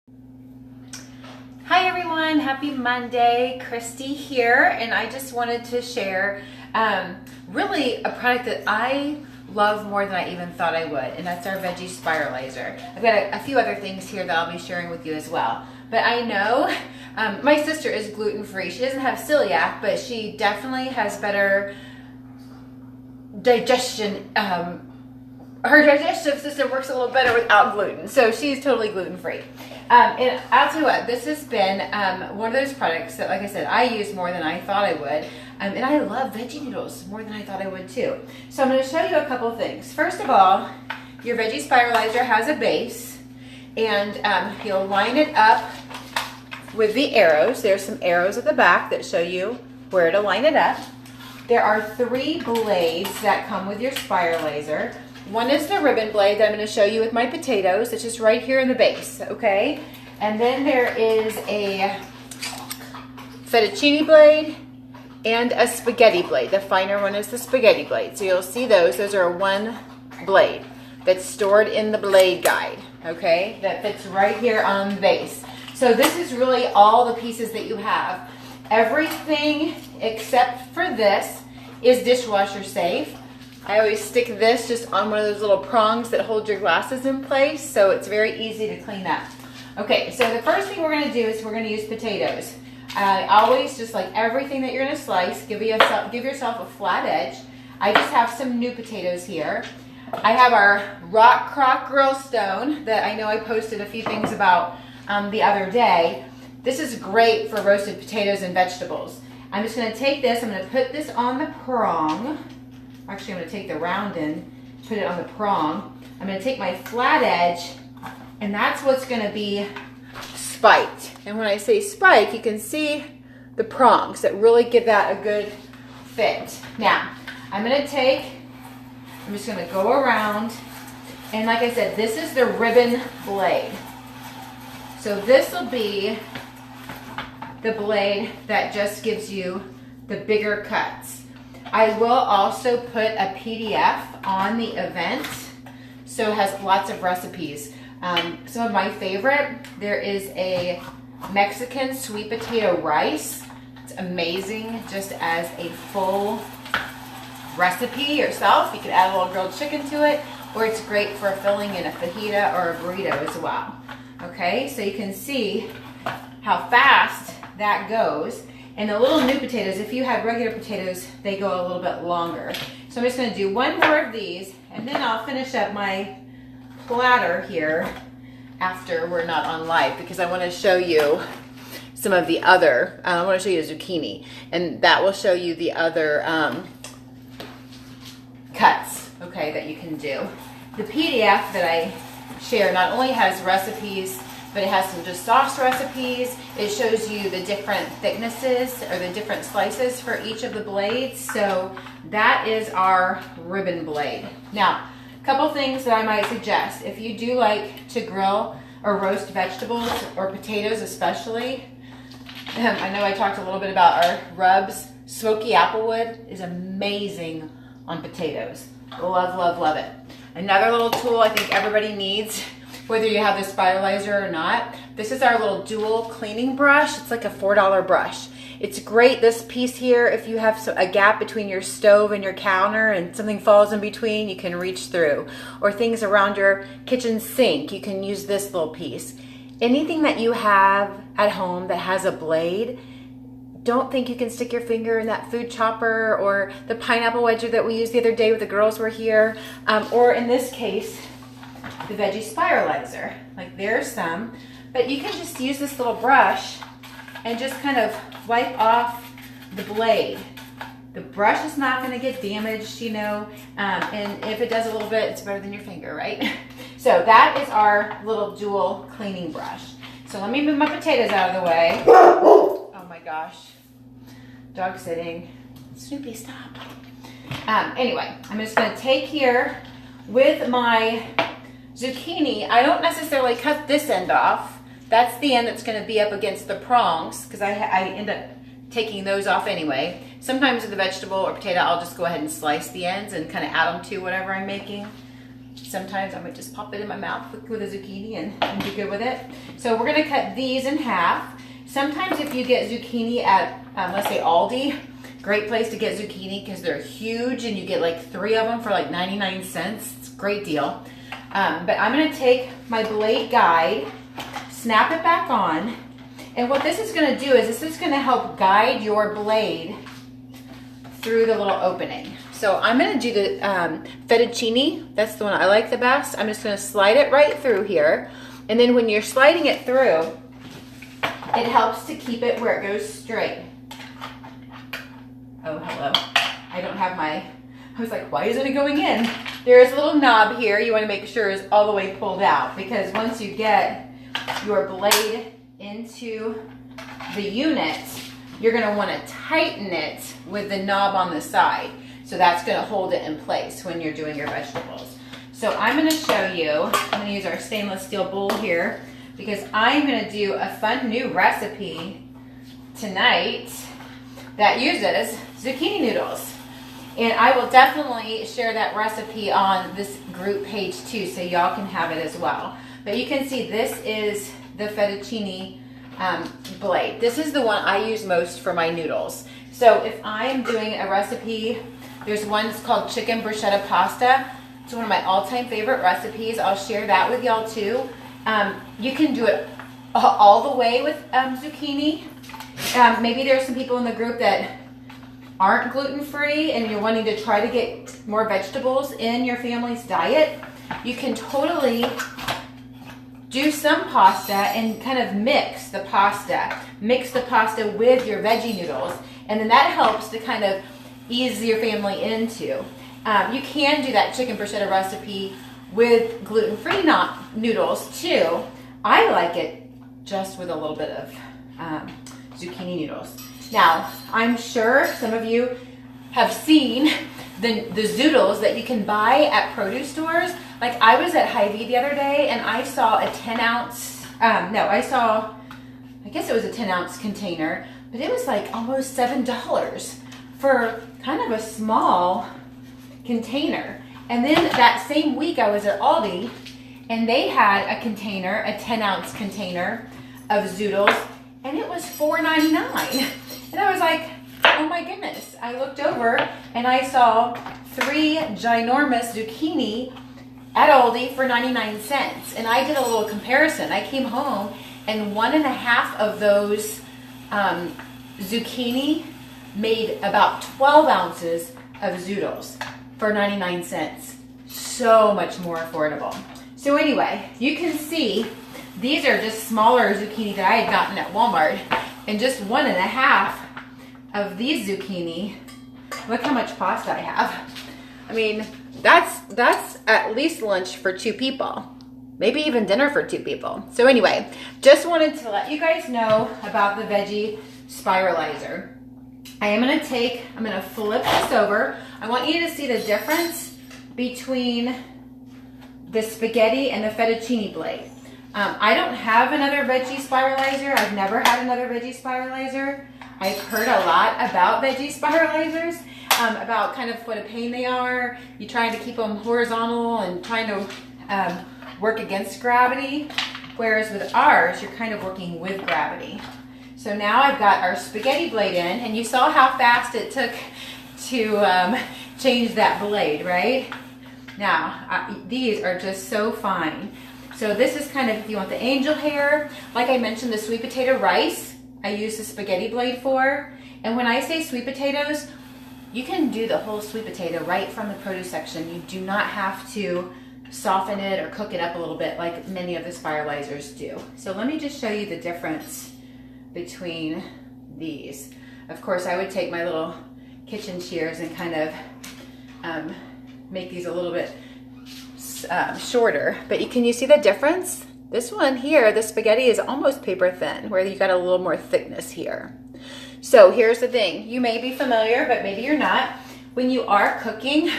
Hi everyone, happy Monday. Christy here, and I just wanted to share really a product that I love more than I even thought I would, and that's our Veggie Spiralizer. I've got a few other things here that I'll be sharing with you as well. But I know my sister is gluten-free. She doesn't have celiac, but she definitely has better digestion. Her digestive system works a little better without gluten, so she's totally gluten-free. And I'll tell you what, this has been one of those products that, like I said, I use more than I thought I would. And I love veggie noodles more than I thought I would too. So I'm going to show you a couple things. First of all, your Veggie Spiralizer has a base, and you'll line it up with the arrows. There's some arrows at the back that show you where to line it up. There are 3 blades that come with your Spiralizer. One is the ribbon blade that I'm going to show you with my potatoes. It's just right here in the base, okay? And then there is a fettuccine blade and a spaghetti blade. The finer one is the spaghetti blade. So you'll see those. Those are one blade that's stored in the blade guide, okay? That fits right here on the base. So this is really all the pieces that you have. Everything except for this is dishwasher safe. I always stick this just on one of those little prongs that hold your glasses in place, so it's very easy to clean up. Okay, so the first thing we're going to do is we're going to use potatoes. Always, just like everything that you're going to slice, give yourself a flat edge. I just have some new potatoes here. I have our Rock Crock Grill Stone that I know I posted a few things about the other day. This is great for roasted potatoes and vegetables. I'm just going to take this, I'm going to put this on the prong. Actually, I'm going to take the round end, put it on the prong. I'm going to take my flat edge, and that's what's going to be spiked. And when I say spike, you can see the prongs that really give that a good fit. Now, I'm just going to go around, and like I said, this is the ribbon blade. So this will be the blade that just gives you the bigger cuts. I will also put a PDF on the event, so it has lots of recipes. Some of my favorite, there is a Mexican sweet potato rice. It's amazing just as a full recipe yourself. You could add a little grilled chicken to it, or it's great for filling in a fajita or a burrito as well. Okay, so you can see how fast that goes. And the little new potatoes, if you have regular potatoes, they go a little bit longer. So I'm just going to do one more of these, and then I'll finish up my platter here after we're not on live, because I want to show you some of the other, I want to show you the zucchini, and that will show you the other cuts, okay, that you can do. The PDF that I share not only has recipes, but it has some just sauce recipes. It shows you the different thicknesses or the different slices for each of the blades. So that is our ribbon blade. Now, a couple things that I might suggest. If you do like to grill or roast vegetables or potatoes especially, I know I talked a little bit about our rubs. Smoky applewood is amazing on potatoes. Love, love, love it. Another little tool I think everybody needs, whether you have the Spiralizer or not. This is our little dual cleaning brush. It's like a $4 brush. It's great, this piece here, if you have a gap between your stove and your counter and something falls in between, you can reach through. Or things around your kitchen sink, you can use this little piece. Anything that you have at home that has a blade, don't think you can stick your finger in that food chopper or the pineapple wedger that we used the other day when the girls were here. Or in this case, the Veggie Spiralizer. Like there's some, but you can just use this little brush and just kind of wipe off the blade. The brush is not going to get damaged, you know, and if it does a little bit, it's better than your finger, right? So that is our little dual cleaning brush. So let me move my potatoes out of the way. Oh my gosh, dog sitting. Snoopy, stop. Anyway, I'm just going to take here with my zucchini. I don't necessarily cut this end off. That's the end that's going to be up against the prongs, because I end up taking those off anyway. Sometimes with the vegetable or potato, I'll just go ahead and slice the ends and kind of add them to whatever I'm making. Sometimes I might just pop it in my mouth with a zucchini and be good with it. So we're gonna cut these in half. Sometimes if you get zucchini at, let's say Aldi, great place to get zucchini because they're huge and you get like 3 of them for like 99 cents. It's a great deal. But I'm gonna take my blade guide, snap it back on, and what this is gonna do is this is gonna help guide your blade through the little opening. So I'm gonna do the fettuccine. That's the one I like the best. I'm just gonna slide it right through here. And then when you're sliding it through, it helps to keep it where it goes straight. Oh, hello. I don't have my, I was like, why isn't it going in? There's a little knob here you wanna make sure is all the way pulled out, because once you get your blade into the unit, you're gonna wanna tighten it with the knob on the side. So that's gonna hold it in place when you're doing your vegetables. So I'm gonna show you, I'm gonna use our stainless steel bowl here because I'm gonna do a fun new recipe tonight that uses zucchini noodles. And I will definitely share that recipe on this group page too, so y'all can have it as well. But you can see this is the fettuccine blade. This is the one I use most for my noodles. So if I'm doing a recipe, there's one that's called chicken bruschetta pasta. It's one of my all-time favorite recipes. I'll share that with y'all too. You can do it all the way with zucchini. Maybe there's some people in the group that aren't gluten-free and you're wanting to try to get more vegetables in your family's diet. You can totally do some pasta and kind of mix the pasta. Mix the pasta with your veggie noodles, and then that helps to kind of ease your family into. You can do that chicken bruschetta recipe with gluten-free noodles too. I like it just with a little bit of zucchini noodles. Now, I'm sure some of you have seen the zoodles that you can buy at produce stores. Like I was at Hy-Vee the other day and I saw a 10 ounce, I guess it was a 10 ounce container, but it was like almost $7 for kind of a small container. And then that same week I was at Aldi and they had a container, a 10 ounce container of zoodles, and it was $4.99. And I was like, oh my goodness. I looked over and I saw 3 ginormous zucchini at Aldi for 99 cents. And I did a little comparison. I came home and 1.5 of those zucchini made about 12 ounces of zoodles for 99 cents. So much more affordable. So anyway, you can see these are just smaller zucchini that I had gotten at Walmart, and just 1.5 of these zucchini. Look how much pasta I have. I mean, that's at least lunch for 2 people. Maybe even dinner for 2 people. So anyway, just wanted to let you guys know about the Veggie Spiralizer. I'm gonna flip this over. I want you to see the difference between the spaghetti and the fettuccine blade. I don't have another Veggie Spiralizer. I've never had another Veggie Spiralizer. I've heard a lot about Veggie Spiralizers, about kind of what a pain they are. You're trying to keep them horizontal and trying to work against gravity, whereas with ours, you're kind of working with gravity. So now I've got our spaghetti blade in, and you saw how fast it took to change that blade, right? Now, these are just so fine. So this is kind of, if you want the angel hair, like I mentioned, the sweet potato rice, I use the spaghetti blade for. And when I say sweet potatoes, you can do the whole sweet potato right from the produce section. You do not have to soften it or cook it up a little bit like many of the spiralizers do. So let me just show you the difference between these. Of course, I would take my little kitchen shears and kind of make these a little bit shorter, but can you see the difference? This one here, the spaghetti is almost paper thin, where you got a little more thickness here. So here's the thing, you may be familiar, but maybe you're not. When you are cooking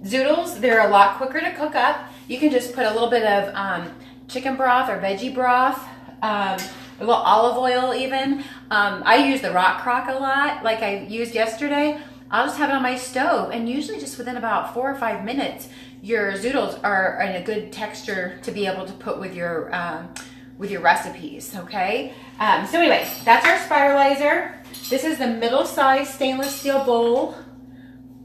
zoodles, they're a lot quicker to cook up. You can just put a little bit of chicken broth or veggie broth, a little olive oil even. I use the rock crock a lot, like I used yesterday. I'll just have it on my stove, and usually just within about 4 or 5 minutes, your zoodles are in a good texture to be able to put with your recipes, okay? So anyway, that's our spiralizer. This is the middle-sized stainless steel bowl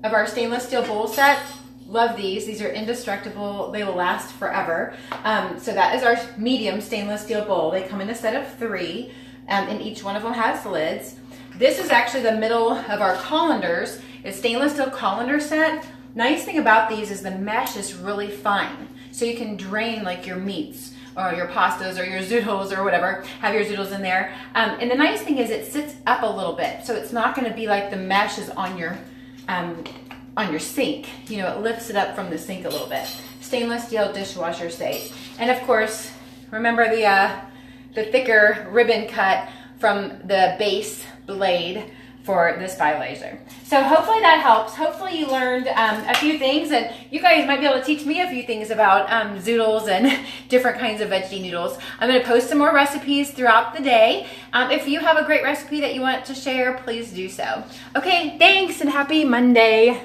of our stainless steel bowl set. Love these. These are indestructible. They will last forever. So that is our medium stainless steel bowl. They come in a set of 3, and each one of them has lids. This is actually the middle of our colanders. It's stainless steel colander set. Nice thing about these is the mesh is really fine. So you can drain like your meats or your pastas or your zoodles or whatever, have your zoodles in there. And the nice thing is it sits up a little bit. So it's not gonna be like the mesh is on your sink. You know, it lifts it up from the sink a little bit. Stainless steel dishwasher safe. And of course, remember the thicker ribbon cut from the base blade for the spiralizer. So hopefully that helps. Hopefully you learned a few things, and you guys might be able to teach me a few things about zoodles and different kinds of veggie noodles. I'm going to post some more recipes throughout the day. If you have a great recipe that you want to share, please do so. Okay, thanks and happy Monday.